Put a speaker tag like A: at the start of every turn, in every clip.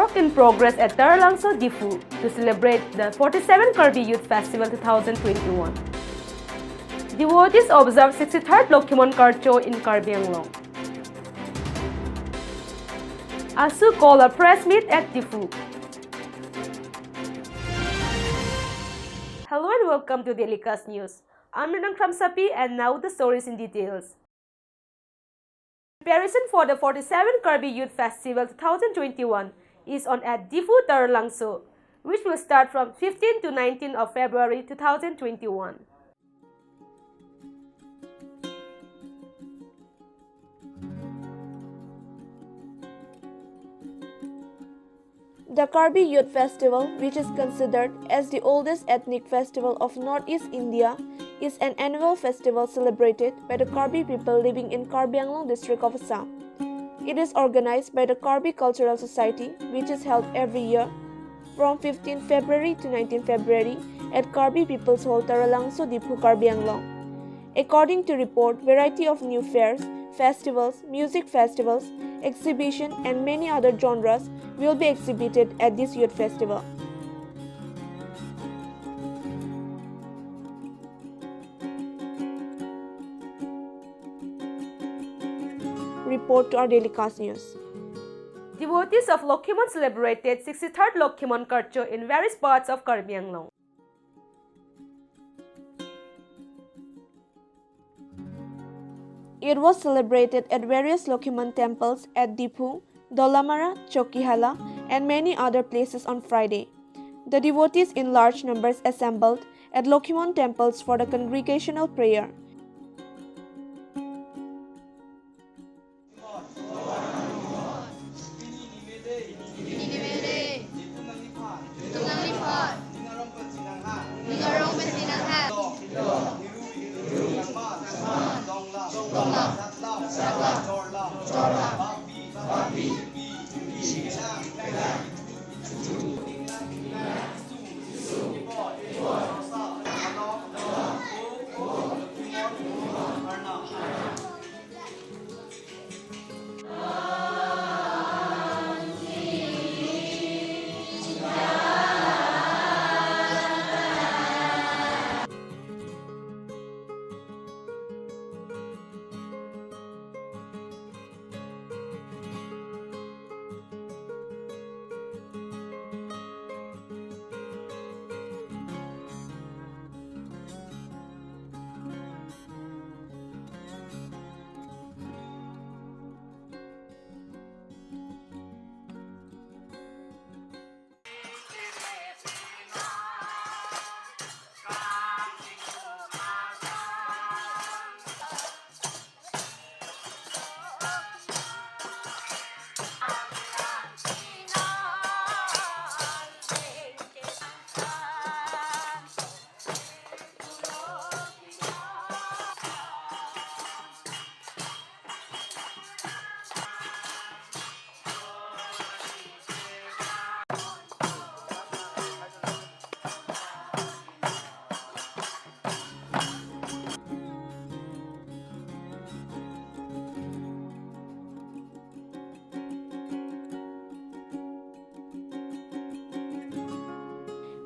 A: work in progress at Taralangso Difu to celebrate the 47 Kirby Youth Festival 2021. Devotees observe 63rd Lokhiman Karcho in Karbi Anglong. ASU called a press meet at Difu. Hello and welcome to Daily Cast News. I'm Renang Kramsapi and now the stories in details. Preparation for the 47 Kirby Youth Festival 2021 is on at Difu Taralangso, which will start from 15 to 19 of February 2021.
B: The Karbi Youth Festival, which is considered as the oldest ethnic festival of Northeast India, is an annual festival celebrated by the Karbi people living in Karbi Anglong district of Assam. It is organized by the Karbi Cultural Society, which is held every year from 15 February to 19 February at Karbi People's Hall Taralangso Difu, Karbi Anglong. According to report, variety of new fairs, festivals, music festivals, exhibition and many other genres will be exhibited at this youth festival. Report to our Daily Cast News.
A: Devotees of Lokhiman celebrated 63rd Lokhiman Karcho in various parts of Karbi Anglong.
B: It was celebrated at various Lokhiman temples at Difu, Dolamara, Chokihala, and many other places on Friday. The devotees in large numbers assembled at Lokhiman temples for the congregational prayer.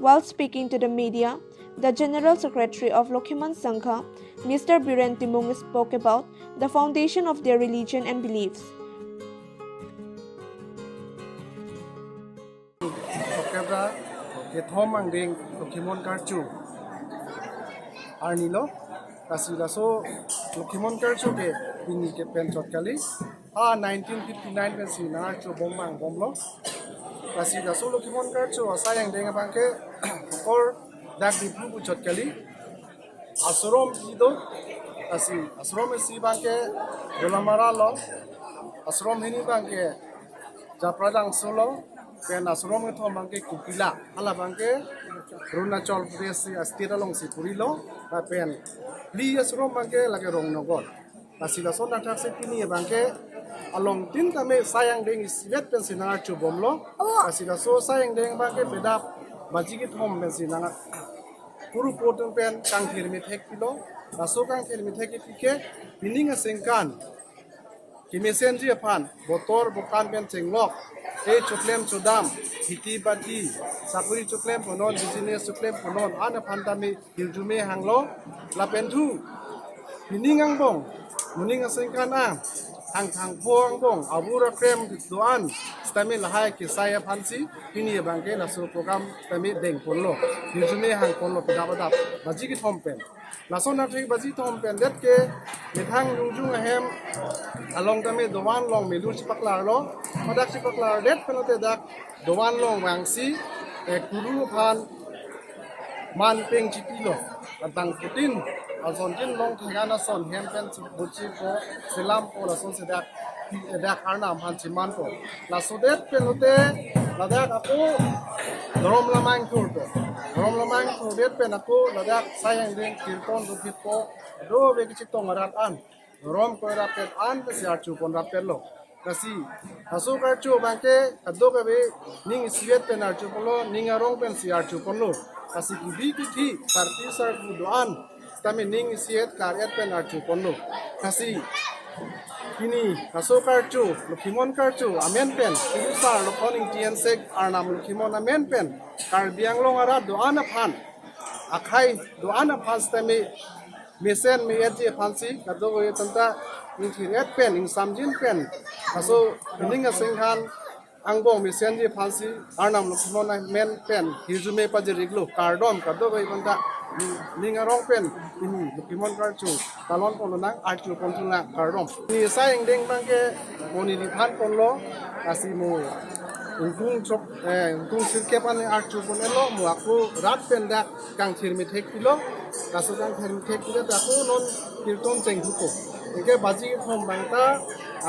B: While speaking to the media, the General Secretary of Lokhiman Sangha, Mr. Biren Timung, spoke about the foundation of their religion and beliefs.
C: Lokhiman Karchu Arnilo Kasilaso Lokhiman Karchu ke Bini ke Penchot Kali 1959 में सीना जो बोम्बांग बोमलो kasi kaso Lokhiman Karcho sayang dengan bangke or dak dipu bucot kali asrom ido kasi asrom si bangke Dolamara lo asrom ini bangke Japradang Solo pen asrom itu bangke Kupila ala bangke Arunachal Pradesh astira long si Purilo pen li asrom bangke lagi rong nogol kasi kaso natak sepini bangke along tin kami sayang deng islet pen sinar chu bomlo kasi kaso sayang deng bangke beda majigit hom pen sinar puru potong pen kang thirmi thek pilo kaso kang thirmi thek pike pining sengkan ki mesenji pan botor bukan pen cenglok chuklem chudam hiti bati sakuri chuklem ponon business chuklem ponon ana phantami hirjume hanglo la pentu piningang bong muning asengkana hang phong bong abura krem doan stami lahai kisaya phansi pini bangke la su program stami deng ponlo hirjume hang ponlo pedabadap baji ki thompen lason na thik baji thompen det ke mithang jungjung ahem along tame doan long melu chipaklar lo madak chipaklar det pelote dak doan long wangsi guru phan man peng chipilo tang putin azon jin long thagana son hem pen buchi ko selam ko la son sedak dak arnam han chiman ko la sodet pelote ladak aku Rom lamang kurdo Rom lamang kurdet pen aku ladak sayang ding kirton do pipo do begi chitong arat an Rom ko rapet an siar chu pon rapet lo kasi asu kar chu bangke ado be ning siet pen ar chu polo ning arong pen siar chu pon lo kasi gibi ki parti sar doan stami ning siet kar et pen ar chu pon lo kasi kini aso karchu lukhimon karchu amen pen sar lokhoning tien sek arnam lukhimon amen pen kar bianglong ara do ana phan akhai do ana phan stami mesen me eti phansi kado go tanta ning thiret pen ing samjin pen aso ning aseng khan angbong mesen ji phansi arnam lukhimon amen pen hijume pajiriglu kardom kado go tanta ning arong pen ini lukhimon karchu talon polonang archu kontula kardom ni saing deng bangke moni di phan ponlo kasimo ungtung chop ungtung sirkep ani archu ponelo mu aku rat pen dak kang thirmi thek kilo kaso kang thirmi thek kilo aku non kirton chenghuko eke baji thom bangta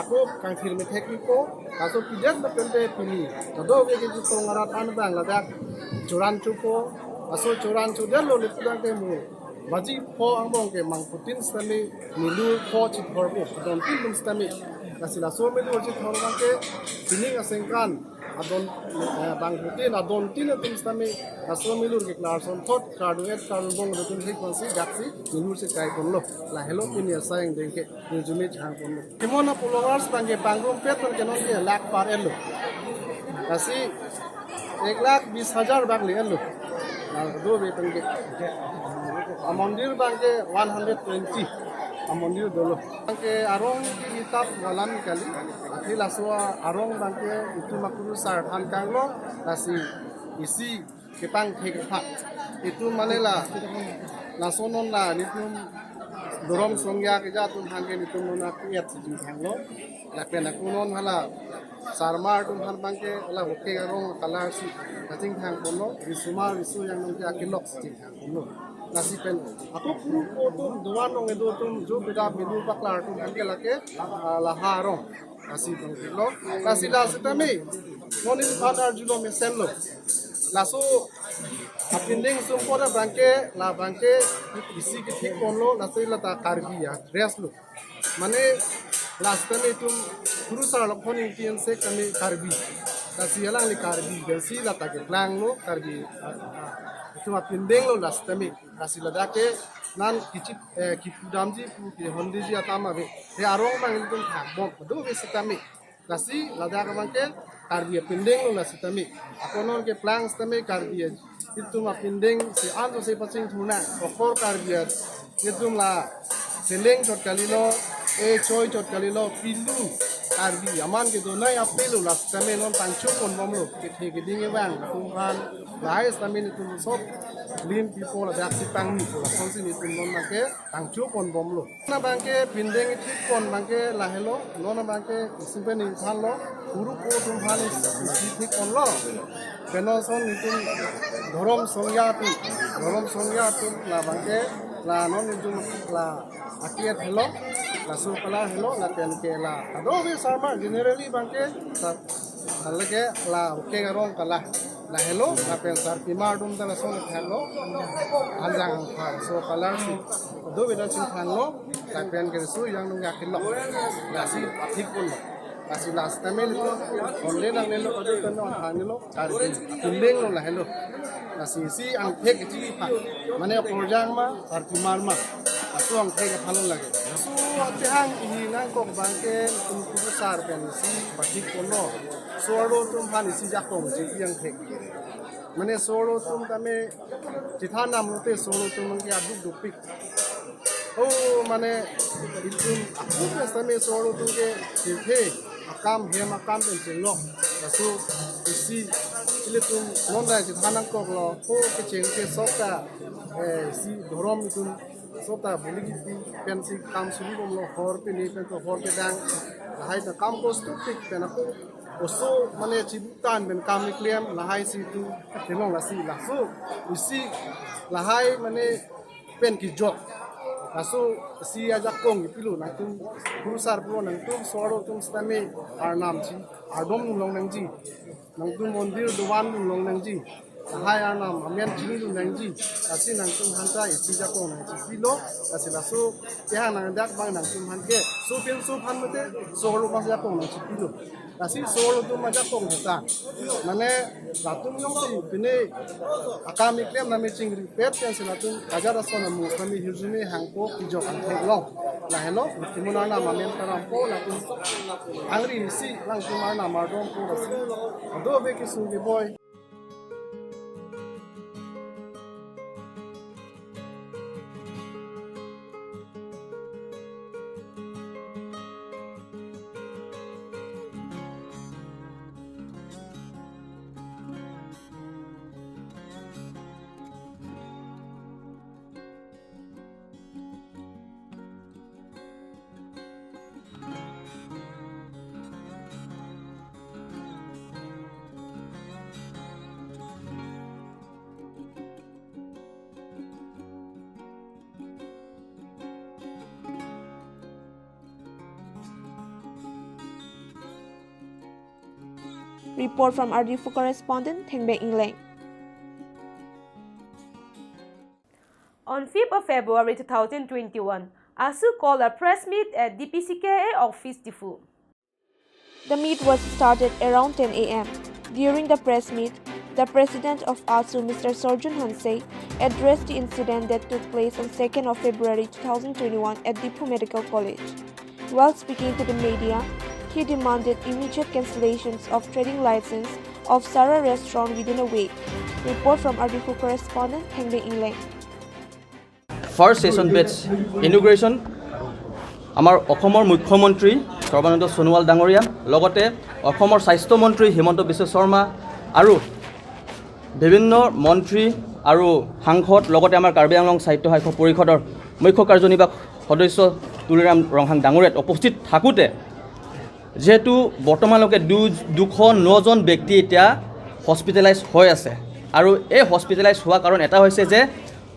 C: aku kang thirmi thek ko kaso pijak na pente pini kado ge ji tongarat an bang ladak churan chuko aso churan chudel lo lipudang ke mu baji pho angbong ke mang putin stami nilu pho chit horbo don tin dum stami kasila so me lo chit horban ke tining asengkan adon bang putin adon tin dum stami aso me lo ke klarson thot kardu et karun bong do tin hik konsi gaksi nilu se kai konlo la hello pini asang dengke nijume chang konlo kimona followers bange bangrom peton ke non ke lak par elo kasi 1,20,000 bang le elo do beton ke amondir bangke 120 amondir dolo bangke arong kitab walam kali akhil aswa arong bangke itu makuru sar than kanglo kasi isi kepang thekha itu manela lasonon la nitum dorom songya ke jatun hange nitum na kiat ji thanglo lakena kunon hala sarmar tum han bangke la hoke arong kalar si kating thang kono risuma risu yang nongke akilok si thang kono nasi pen aku puru foto doan nong edo tum jo beda milu paklar tum hanke lake la harong nasi bangkelo nasi la sitame noni padar julo mesello laso apinding sumpora bangke la bangke isi ke thik konlo nasoi la ta karbi ya reslo mane last time tum guru sar lokhoning tien se kami karbi kasi alang ni karbi gelsi la ta ke lang lo karbi tuma pindeng lo last time kasi la dake nan kichip kipudamji pu ke hondiji atama be he arong bang tum thak bom do be sitami kasi la dake bangke karbi pindeng lo la sitami akonon ke plangs tame karbi itum pindeng si ando se paching thuna okor karbi itum la seleng chot kalilo choi chot kalilo pilu karbi aman ke do nai apelu las tame non panchu kon bomlo ke thege dinge bang tumhan lai stamin tum sop lim people la dak sipang ni la sonsi ni tum non make panchu kon bomlo na bangke pindeng thik kon bangke la helo non bangke simpen ni thallo guru ko tum phani thik kon lo penoson ni tum dhorom songya tu la bangke la non ni tum la akiat hello la sukala hello la tenke la adobe sama generally bangke alage la oke garong kala la hello la pensar timar dum da son hello aljang ha so kala si adobe da sin hello la pen ke su yang nung yakillo la si athik pun kasi last time lo onle nang nelo adu kan on hanilo karbi kumbeng lo la hello kasi si ang thek ji pa mane porjang ma artimar ma asu ang thek phalo lage so atehang ini nang kok bangke tum sar pen si pathik kono सोरो तुम फान इसी जाको जी yang थे मैंने सोरो तुम तमे जिथा नाम होते सोरो तुम के आदि दुपिक ओ माने इतुम aku तमे सोरो तुम के थे akam hem akam penjelo rasu isi ile tuh nonda jiथा nang kok lo ko ke cheng ke sota si dhorom itun sota boligi pensi kam suri bom lo hor pe ne pen to hor ke dang hai ta kam ko stupik pen aku oso mane cibutan ben kam niklem lahai si tu tenong lasi lasu isi lahai mane pen ki jok lasu si ajak kong ipilu na tum kurusar pro nang tum soro tum stame arnam ji ardom nung long nang ji nang tum mondir duwan nung long nang ji hai arnam amen ji nung nang ji asi nang tum hanta isi jak kong nang ji pilo asi lasu ya nang dak bang nang tum han ke su pin su phan mate soro mas jak kong nang ji pilo asi soro tum ajak kong ta mane ratum yong si pine akam iklem nami chingri pet pen sila tum ajar asona mu kami hirjuni hangpo kijok ang long la hello timuna na mamen karam po la tum angri si lang tumar na mardom po rasi ado be ki sungi boy
B: Report from RD4 correspondent Thengbei Inglang.
A: On 5th of February 2021, ASU called a press meet at DPCKA office Difu.
B: The meet was started around 10 a.m. During the press meet, the president of ASU, Mr. Sorjun Hansei, addressed the incident that took place on 2nd of February 2021 at Difu Medical College. While speaking to the media, he demanded immediate cancellations of trading license of Sarah restaurant within a week. Report from RD4 correspondent Thengbei Inglang.
D: First session batch inauguration আমাৰ অসমৰ মুখ্যমন্ত্ৰী সৰ্বানন্দ সোণোৱাল ডাঙৰীয়া লগতে অসমৰ স্বাস্থ্য মন্ত্ৰী হিমন্ত বিশ্ব শৰ্মা আৰু বিভিন্ন মন্ত্ৰী আৰু সাংসদ লগতে আমাৰ কাৰ্বি আংলং সাহিত্য সাহিত্য পৰিষদৰ মুখ্য কাৰ্যনিৰ্বাহক সদস্য তুলিৰাম ৰংহাং ডাঙৰীয়াত উপস্থিত থাকোঁতে যেহেতু বৰ্তমানলৈকে 209 জন ব্যক্তি এতিয়া হস্পিটেলাইজ হৈ আছে আৰু এই হস্পিটেলাইজ হোৱা কাৰণ এটা হৈছে যে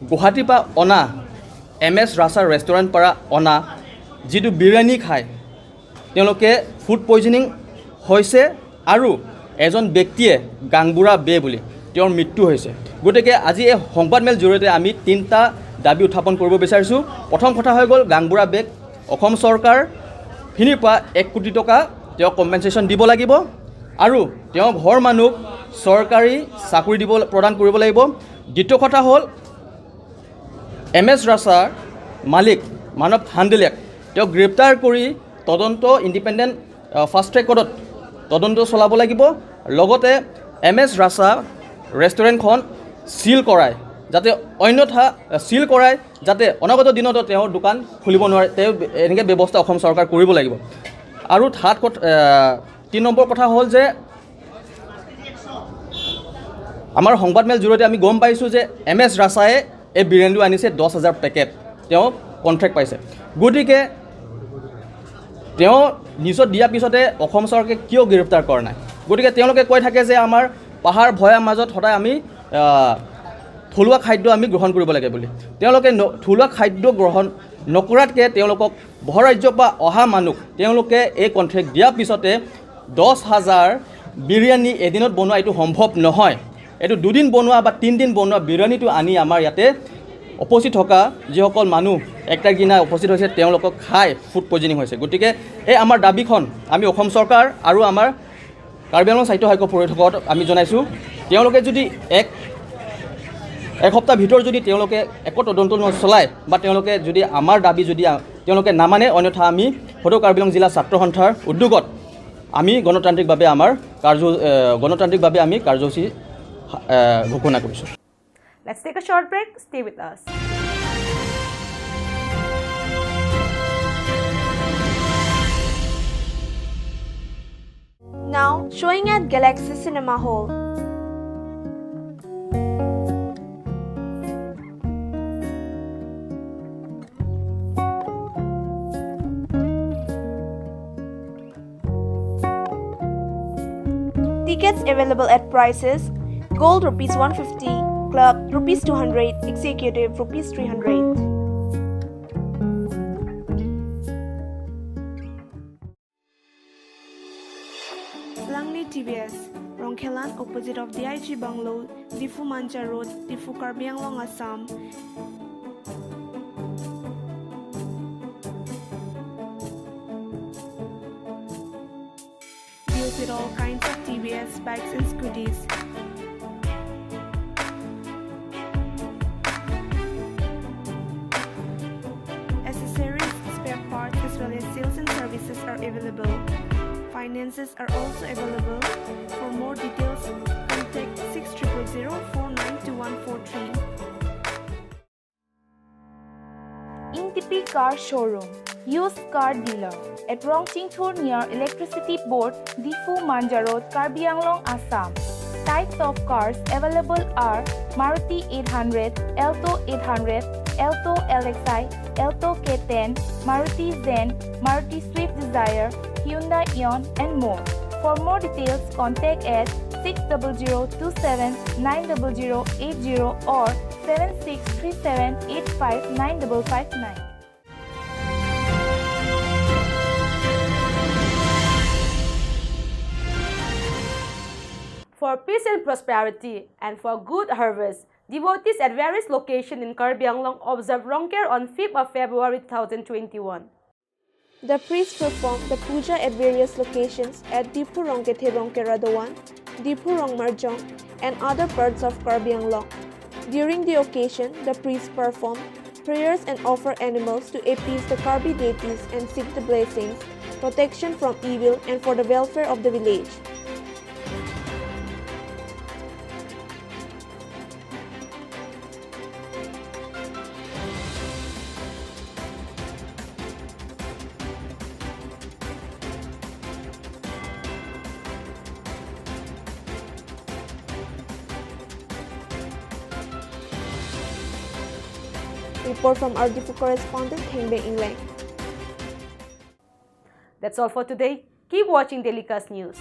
D: গুৱাহাটীৰ পৰা অনা MS ৰাছাৰ ৰেষ্টুৰেণ্ট পৰা অনা যিটো বিৰিয়ানী খায় তেওঁলোকে ফুড পয়জনিং হৈছে আৰু এজন ব্যক্তিয়ে গাংবুৰা বে বুলি তেওঁৰ মৃত্যু হৈছে গতিকে আজি এই সংবাদমেল জৰিয়তে আমি তিনিটা দাবী উত্থাপন কৰিব বিচাৰিছোঁ প্ৰথম কথা হৈ গ'ল গাংবুৰা বেক অসম চৰকাৰ ফিনিৰ পৰা 1 কোটি টকা তেওঁ কম্পেনসেশ্যন দিব লাগিব আৰু তেওঁ ঘৰ মানুহ চৰকাৰী চাকৰি দিব প্ৰদান কৰিব লাগিব দ্বিতীয় কথা হ'ল MS ৰাছাৰ মালিক মানৱ হান্দেলেক তেওঁ গ্ৰেপ্তাৰ কৰি তদন্ত ইণ্ডিপেণ্ডেণ্ট ফাষ্ট ট্ৰেক কোৰ্টত তদন্ত চলাব লাগিব লগতে MS ৰাছা ৰেষ্টুৰেণ্টখন সিল কৰাই যাতে অন্যথা সিল কৰাই যাতে অনাগত দিনত তেওঁ দোকান খুলিব নোৱাৰে তেওঁ এনেকৈ ব্যৱস্থা অসম চৰকাৰ কৰিব লাগিব আৰু 3 নম্বৰ কথা হ'ল যে আমাৰ সংবাদমেল জৰিয়তে আমি গম পাইছোঁ যে MS ৰাছায়ে এই বিৰিয়ানীটো আনিছে 10,000 পেকেট তেওঁ কণ্ট্ৰেক্ট পাইছে গতিকে তেওঁ নিউজত দিয়াৰ পিছতে অসম চৰকাৰে কিয় গ্ৰেপ্তাৰ কৰা নাই গতিকে তেওঁলোকে কৈ থাকে যে আমাৰ পাহাৰ ভয়াৰ মাজত সদায় আমি থলুৱা খাদ্য আমি গ্ৰহণ কৰিব লাগে বুলি তেওঁলোকে থলুৱা খাদ্য গ্ৰহণ নকৰাতকৈ তেওঁলোকক বহৰ ৰাজ্যৰ পৰা অহা মানুহ তেওঁলোকে এই কণ্ট্ৰেক্ট দিয়াৰ পিছতে 10,000 বিৰিয়ানী এদিনত বনোৱা এইটো সম্ভৱ নহয় এইটো 2 দিন বনোৱা বা 3 দিন বনোৱা বিৰিয়ানীটো আনি আমাৰ ইয়াতে উপস্থিত থকা যিসকল মানুহ একটা দিনা উপস্থিত হৈছে তেওঁলোকক খাই ফুড পয়জনিং হৈছে গতিকে এই আমাৰ দাবীখন আমি অসম চৰকাৰ আৰু আমাৰ কাৰ্বি আংলং সাহিত্য সাহিত্য পৰিষদত আমি জনাইছোঁ তেওঁলোকে যদি এক সপ্তাহ ভিতৰত যদি তেওঁলোকে একো তদন্ত নচলায় বা তেওঁলোকে যদি আমাৰ দাবী যদি তেওঁলোকে নামানে অন্যথা আমি সদৌ কাৰ্বি আংলং জিলা ছাত্ৰ সন্থাৰ উদ্যোগত আমি গণতান্ত্ৰিকভাৱে আমি কাৰ্যসূচী ঘোষণা কৰিছোঁ।
A: Let's take a short break. Stay with us.
B: Now showing at Galaxy Cinema Hall. Tickets available at prices: Gold ₹150, Club ₹200, Executive ₹300. Langley TVS, Rongkhelan opposite of DIG Bungalow, Difu Manja Road, Difu Karbi Anglong, Assam. Deals with all kinds of TVS bikes and scooters. Accessories, spare parts as well as sales and services are available. Finances are also available. For more details, contact 6000492143.
E: Intipi Car Showroom, used car dealer at Rongtingthur near Electricity Board, Difu Manja Road, Karbi Anglong, Assam. Types of cars available are Maruti 800, Alto 800, Alto LXi, Alto K10, Maruti Zen, Maruti Swift Desire, Hyundai Eon and more. For more details, contact at 6002790080 or 7637859559.
A: For peace and prosperity and for good harvest, devotees at various locations in Karbi Anglong observe Rongker on 5th of February 2021.
B: The priests perform the puja at various locations at Difu Rongkethe Rongkeradawan, Difu Rongmarjong, and other parts of Karbi Anglong. During the occasion, the priests perform prayers and offer animals to appease the Karbi deities and seek the blessings, protection from evil, and for the welfare of the village. Report from our Difu correspondent, Hengbei Ingleng.
A: That's all for today. Keep watching Daily Cast News.